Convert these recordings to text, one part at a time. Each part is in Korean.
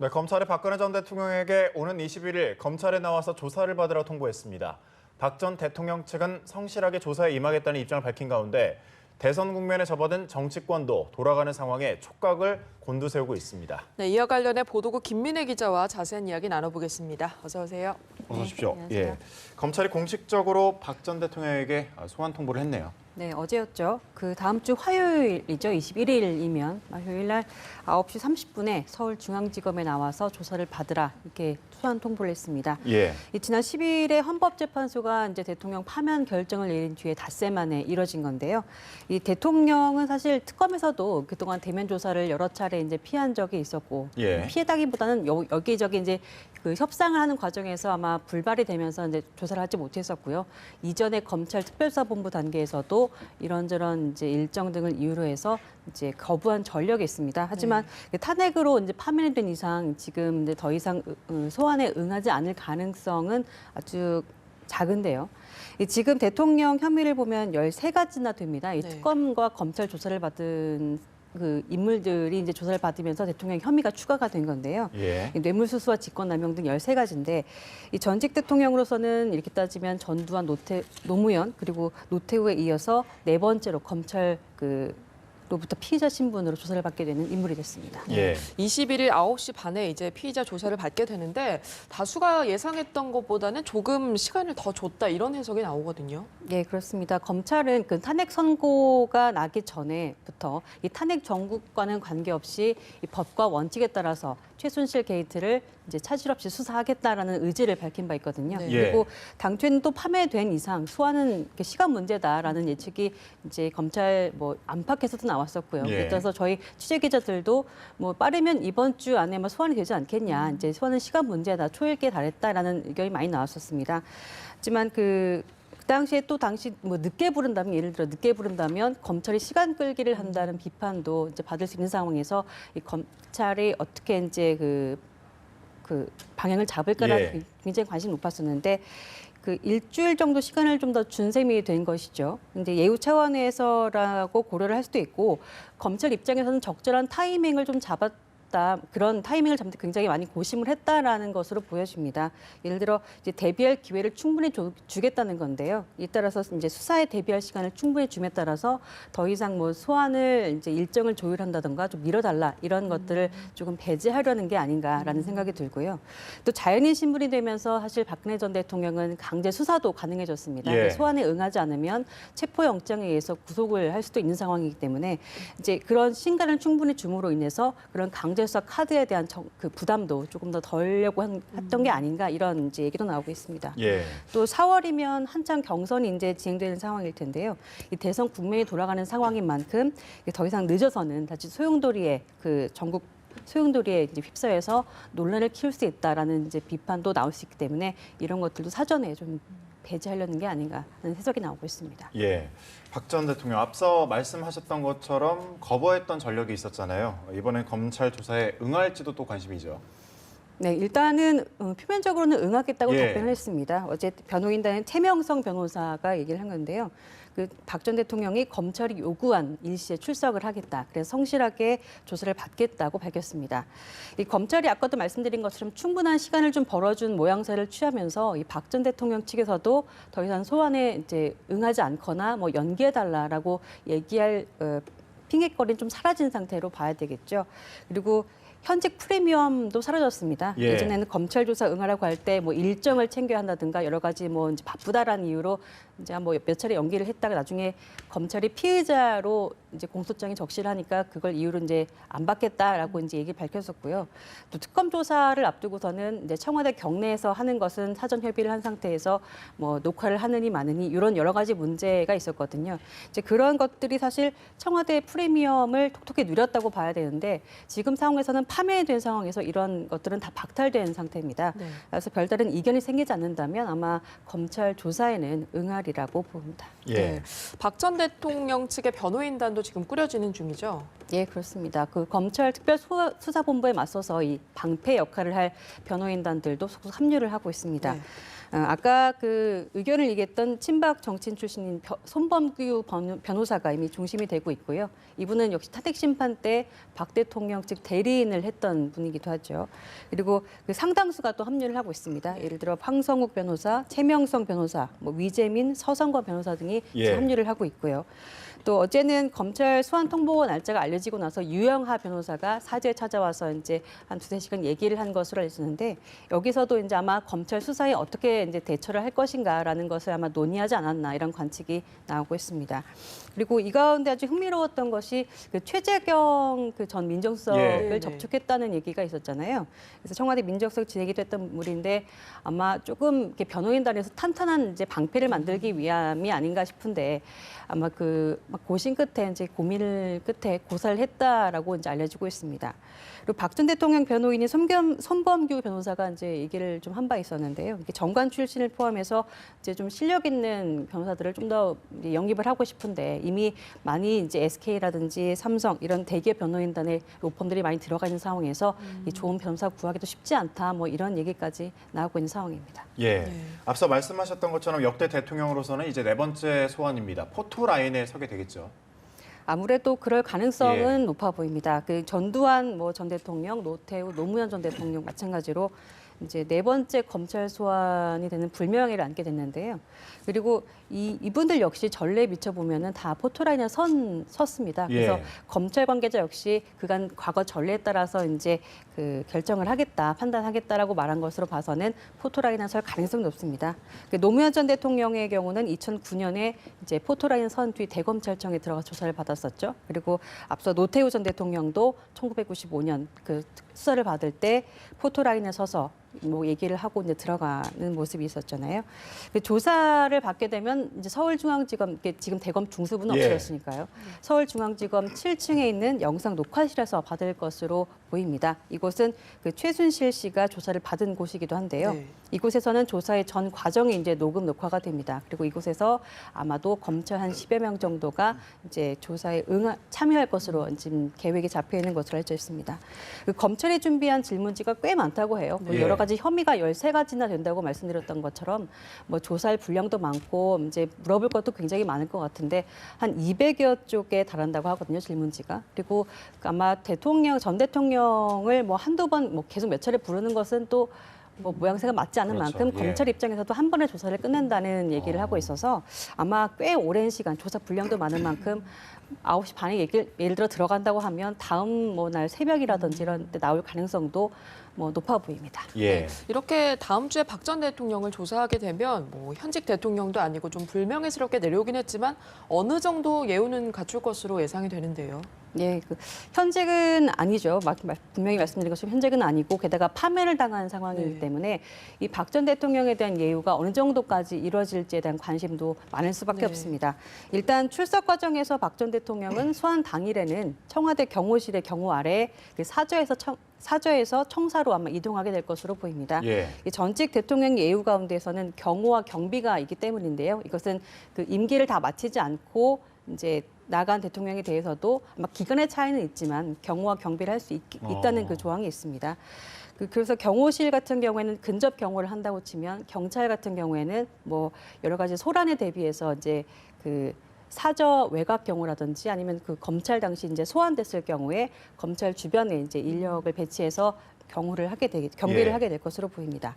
네, 검찰이 박근혜 전 대통령에게 오는 21일 검찰에 나와서 조사를 받으라 통보했습니다. 박 전 대통령 측은 성실하게 조사에 임하겠다는 입장을 밝힌 가운데 대선 국면에 접어든 정치권도 돌아가는 상황에 촉각을 곤두세우고 있습니다. 네, 이와 관련해 보도국 김민혜 기자와 자세한 이야기 나눠보겠습니다. 어서 오세요. 어서 오십시오. 네, 안녕하세요. 검찰이 공식적으로 박 전 대통령에게 소환 통보를 했네요. 네, 어제였죠. 그 다음 주 화요일이죠. 21일이면 화요일 날 9시 30분에 서울중앙지검에 나와서 조사를 받으라 이렇게 소환 통보를 했습니다. 예. 지난 10일에 헌법재판소가 이제 대통령 파면 결정을 내린 뒤에 닷새 만에 이뤄진 건데요. 이 대통령은 사실 특검에서도 그동안 대면 조사를 여러 차례 이제 피한 적이 있었고 예. 피해다기보다는 여기저기 이제 그 협상을 하는 과정에서 아마 불발이 되면서 이제 조사를 하지 못했었고요. 이전에 검찰 특별수사본부 단계에서도 이런저런 이제 일정 등을 이유로 해서 이제 거부한 전력이 있습니다. 하지만 탄핵으로 이제 파면이 된 이상 지금 이제 더 이상 소환에 응하지 않을 가능성은 아주 작은데요. 지금 대통령 혐의를 보면 13가지나 됩니다. 이 네. 특검과 검찰 조사를 받은 그 인물들이 이제 조사를 받으면서 대통령 혐의가 추가가 된 건데요. 예. 이 뇌물수수와 직권남용 등 13가지인데 이 전직 대통령으로서는 이렇게 따지면 전두환, 노무현 그리고 노태우에 이어서 네 번째로 검찰 로부터 피의자 신분으로 조사를 받게 되는 인물이 됐습니다. 예. 21일 9시 반에 이제 피의자 조사를 받게 되는데 다수가 예상했던 것보다는 조금 시간을 더 줬다 이런 해석이 나오거든요. 네, 그렇습니다. 검찰은 그 탄핵 선고가 나기 전에부터 이 탄핵 정국과는 관계없이 이 법과 원칙에 따라서 최순실 게이트를 이제 차질 없이 수사하겠다라는 의지를 밝힌 바 있거든요. 네. 예. 그리고 당초에는 또 파면된 이상 소환은 시간 문제다라는 예측이 이제 검찰 안팎에서도 나왔었고요. 예. 그래서 저희 취재 기자들도 빠르면 이번 주 안에 소환이 되지 않겠냐. 이제 소환은 시간 문제다. 초일기에 달했다라는 의견이 많이 나왔었습니다. 하지만 그 당시에 또 늦게 부른다면 예를 들어 늦게 부른다면 검찰이 시간 끌기를 한다는 비판도 이제 받을 수 있는 상황에서 이 검찰이 어떻게 이제 그 방향을 잡을까라는 예. 굉장히 관심이 높았었는데 그 일주일 정도 시간을 좀 더 준 셈이 된 것이죠. 근데 예우 차원에서라고 고려를 할 수도 있고 검찰 입장에서는 적절한 타이밍을 좀 잡았다. 그런 타이밍을 잡는 데 굉장히 많이 고심을 했다라는 것으로 보여집니다. 예를 들어 이제 대비할 기회를 충분히 주겠다는 건데요. 이 따라서 이제 수사에 대비할 시간을 충분히 줌에 따라서 더 이상 소환을 이제 일정을 조율한다던가 좀 미뤄달라 이런 것들을 조금 배제하려는 게 아닌가라는 생각이 들고요. 또 자연인 신분이 되면서 사실 박근혜 전 대통령은 강제 수사도 가능해졌습니다. 예. 소환에 응하지 않으면 체포영장에 의해서 구속을 할 수도 있는 상황이기 때문에 이제 그런 시간을 충분히 줌으로 인해서 그런 강제 수사 카드에 대한 그 부담도 조금 더 덜려고 했던 게 아닌가 이런 이제 얘기도 나오고 있습니다. 예. 또 4월이면 한창 경선이 이제 진행되는 상황일 텐데요. 이 대선 국면이 돌아가는 상황인 만큼 더 이상 늦어서는 다시 소용돌이의 그 전국 소용돌이에 이제 휩싸여서 논란을 키울 수 있다라는 이제 비판도 나올 수 있기 때문에 이런 것들도 사전에 좀 배제하려는 게 아닌가 하는 해석이 나오고 있습니다. 예. 박 전 대통령 앞서 말씀하셨던 것처럼 거부했던 전력이 있었잖아요. 이번엔 검찰 조사에 응할지도 또 관심이죠. 네, 일단은 표면적으로는 응하겠다고 예. 답변을 했습니다. 어제 변호인단의 태명성 변호사가 얘기를 한 건데요. 그 박 전 대통령이 검찰이 요구한 일시에 출석을 하겠다. 그래서 성실하게 조사를 받겠다고 밝혔습니다. 이 검찰이 아까도 말씀드린 것처럼 충분한 시간을 좀 벌어준 모양새를 취하면서 이 박 전 대통령 측에서도 더 이상 소환에 이제 응하지 않거나 연기해달라라고 얘기할 핑계거리는 좀 사라진 상태로 봐야 되겠죠. 그리고 현직 프리미엄도 사라졌습니다. 예. 예전에는 검찰 조사 응하라고 할 때 일정을 챙겨야 한다든가 여러 가지 이제 바쁘다라는 이유로 이제 몇 차례 연기를 했다가 나중에 검찰이 피의자로 이제 공소장이 적시하니까 그걸 이유로 이제 안 받겠다라고 이제 얘기를 밝혔었고요. 또 특검 조사를 앞두고서는 이제 청와대 경내에서 하는 것은 사전 협의를 한 상태에서 녹화를 하느니 마느니 이런 여러 가지 문제가 있었거든요. 이제 그런 것들이 사실 청와대 프리미엄을 톡톡히 누렸다고 봐야 되는데 지금 상황에서는 파면된 상황에서 이런 것들은 다 박탈된 상태입니다. 네. 그래서 별다른 이견이 생기지 않는다면 아마 검찰 조사에는 응하리라고 봅니다. 예. 네. 박 전 대통령 측의 변호인단도 지금 꾸려지는 중이죠. 예, 그렇습니다. 그 검찰 특별수사본부에 맞서서 이 방패 역할을 할 변호인단들도 속속 합류를 하고 있습니다. 네. 아까 그 의견을 얘기했던 친박 정치인 출신인 손범규 변호사가 이미 중심이 되고 있고요. 이분은 역시 탄핵 심판 때 박 대통령 측 대리인을 조사를 했던 분이기도 하죠. 그리고 그 상당수가 또 합류를 하고 있습니다. 예를 들어 황성욱 변호사, 최명성 변호사, 뭐 위재민, 서성권 변호사 등이 예. 합류를 하고 있고요. 또 어제는 검찰 소환 통보 날짜가 알려지고 나서 유영하 변호사가 사저에 찾아와서 이제 한 2-3시간 얘기를 한 것으로 알려졌는데 여기서도 이제 아마 검찰 수사에 어떻게 이제 대처를 할 것인가라는 것을 아마 논의하지 않았나 이런 관측이 나오고 있습니다. 그리고 이 가운데 아주 흥미로웠던 것이 그 최재경 그 전 민정수석을 예. 접촉했다는 얘기가 있었잖아요. 그래서 청와대 민정수석 지내기도 했던 분인데 아마 조금 이렇게 변호인단에서 탄탄한 이제 방패를 만들기 위함이 아닌가 싶은데 아마 그 막 고심 끝에 이제 고민을 끝에 고사를 했다라고 이제 알려지고 있습니다. 그리고 박 전 대통령 변호인이 손범규 변호사가 이제 얘기를 좀 한 바 있었는데요. 이렇게 정관 출신을 포함해서 이제 좀 실력 있는 변호사들을 좀 더 영입을 하고 싶은데 이미 많이 이제 SK라든지 삼성 이런 대기업 변호인단의 로펌들이 많이 들어가 있는 상황에서 이 좋은 변호사 구하기도 쉽지 않다. 뭐 이런 얘기까지 나오고 있는 상황입니다. 예. 네. 앞서 말씀하셨던 것처럼 역대 대통령으로서는 이제 4번째 소환입니다. 포토 라인에 서게 되겠죠. 아무래도 그럴 가능성은 예. 높아 보입니다. 그 전두환 뭐 전 대통령, 노태우, 노무현 전 대통령 마찬가지로 이제 4번째 검찰 소환이 되는 불명예를 안게 됐는데요. 그리고 이분들 역시 전례에 비춰보면은 다 포토라인에 섰습니다. 그래서 예. 검찰 관계자 역시 그간 과거 전례에 따라서 이제 그 결정을 하겠다, 판단하겠다라고 말한 것으로 봐서는 포토라인에 설 가능성이 높습니다. 그 노무현 전 대통령의 경우는 2009년에 이제 포토라인 선 뒤 대검찰청에 들어가 조사를 받았었죠. 그리고 앞서 노태우 전 대통령도 1995년 그 수사를 받을 때 포토라인에 서서 뭐 얘기를 하고 이제 들어가는 모습이 있었잖아요. 그 조사를 받게 되면 이제 서울중앙지검 지금 대검 중수부는 예. 없어졌으니까요. 서울중앙지검 7층에 있는 영상 녹화실에서 받을 것으로 보입니다. 이곳은 그 최순실 씨가 조사를 받은 곳이기도 한데요. 네. 이곳에서는 조사의 전 과정이 이제 녹음 녹화가 됩니다. 그리고 이곳에서 아마도 검찰 한 10여 명 정도가 이제 조사에 참여할 것으로 지금 계획이 잡혀 있는 것으로 알려져 있습니다. 그 검찰이 준비한 질문지가 꽤 많다고 해요. 뭐 네. 여러 가지 혐의가 13가지나 된다고 말씀드렸던 것처럼 뭐 조사할 분량도 많고 이제 물어볼 것도 굉장히 많을 것 같은데 한 200여 쪽에 달한다고 하거든요, 질문지가. 그리고 아마 전 대통령을 뭐 한두 번 뭐 계속 몇 차례 부르는 것은 또 뭐 모양새가 맞지 않은 그렇죠. 만큼 예. 검찰 입장에서도 한 번에 조사를 끝낸다는 얘기를 하고 있어서 아마 꽤 오랜 시간 조사 분량도 많은 만큼 9시 반에 예를 들어 들어간다고 하면 다음 뭐 날 새벽이라든지 이런 때 나올 가능성도 뭐 높아 보입니다. 예. 이렇게 다음 주에 박 전 대통령을 조사하게 되면 뭐 현직 대통령도 아니고 좀 불명예스럽게 내려오긴 했지만 어느 정도 예우는 갖출 것으로 예상이 되는데요. 예, 그 현직은 아니죠. 분명히 말씀드린 것처럼 현직은 아니고 게다가 파면을 당한 상황이기 네. 때문에 이 박 전 대통령에 대한 예우가 어느 정도까지 이루어질지에 대한 관심도 많을 수밖에 네. 없습니다. 일단 출석 과정에서 박 전 대통령은 소환 당일에는 청와대 경호실의 경호 아래 그 사저에서 청사로 아마 이동하게 될 것으로 보입니다. 예. 이 전직 대통령 예우 가운데서는 경호와 경비가 있기 때문인데요. 이것은 그 임기를 다 마치지 않고 이제 나간 대통령에 대해서도 아마 기간의 차이는 있지만 경호와 경비를 할 수 있다는 그 조항이 있습니다. 그래서 경호실 같은 경우에는 근접 경호를 한다고 치면 경찰 같은 경우에는 뭐 여러 가지 소란에 대비해서 이제 그 사저 외곽 경호라든지 아니면 그 검찰 당시 이제 소환됐을 경우에 검찰 주변에 이제 인력을 배치해서 경비를 예. 하게 될 것으로 보입니다.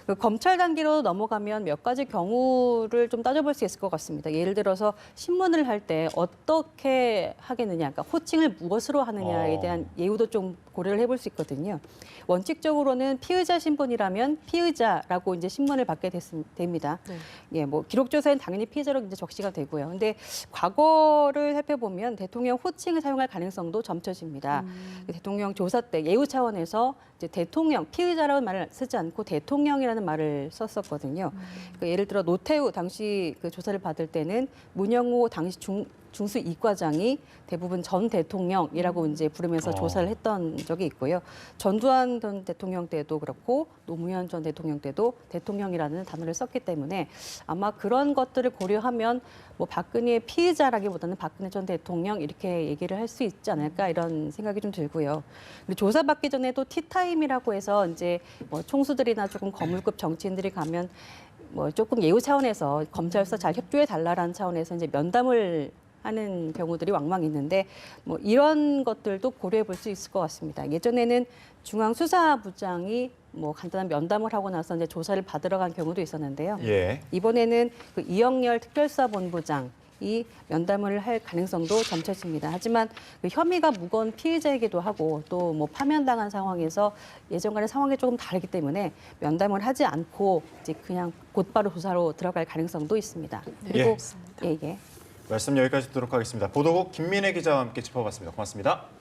그 검찰 단계로 넘어가면 몇 가지 경우를 좀 따져볼 수 있을 것 같습니다. 예를 들어서 신문을 할 때 어떻게 하겠느냐, 그러니까 호칭을 무엇으로 하느냐에 대한 예우도 좀 고려를 해볼 수 있거든요. 원칙적으로는 피의자 신분이라면 피의자라고 이제 신문을 받게 됩니다. 네. 예, 뭐 기록조사엔 당연히 피의자로 이제 적시가 되고요. 근데 과거를 살펴보면 대통령 호칭을 사용할 가능성도 점쳐집니다. 그 대통령 조사 때 예우 차원에서 이제 대통령 피의자라는 말을 쓰지 않고 대통령이라는 말을 썼었거든요. 그 예를 들어 노태우 당시 그 조사를 받을 때는 문영호 당시 중수 이과장이 대부분 전 대통령이라고 이제 부르면서 조사를 했던 적이 있고요. 전두환 전 대통령 때도 그렇고 노무현 전 대통령 때도 대통령이라는 단어를 썼기 때문에 아마 그런 것들을 고려하면 뭐 박근혜의 피의자라기보다는 박근혜 전 대통령 이렇게 얘기를 할 수 있지 않을까 이런 생각이 좀 들고요. 그리고 조사받기 전에도 티타임이라고 해서 이제 뭐 총수들이나 조금 거물급 정치인들이 가면 뭐 조금 예우 차원에서 검찰 수사 잘 협조해 달라라는 차원에서 이제 면담을 하는 경우들이 왕왕 있는데 뭐 이런 것들도 고려해 볼 수 있을 것 같습니다. 예전에는 중앙수사부장이 뭐 간단한 면담을 하고 나서 이제 조사를 받으러 간 경우도 있었는데요. 예. 이번에는 그 이영렬 특별수사본부장이 면담을 할 가능성도 점쳐집니다. 하지만 그 혐의가 무거운 피해자이기도 하고 또 뭐 파면당한 상황에서 예전과의 상황이 조금 다르기 때문에 면담을 하지 않고 이제 그냥 곧바로 조사로 들어갈 가능성도 있습니다. 그리고 예. 말씀 여기까지 듣도록 하겠습니다. 보도국 김민혜 기자와 함께 짚어봤습니다. 고맙습니다.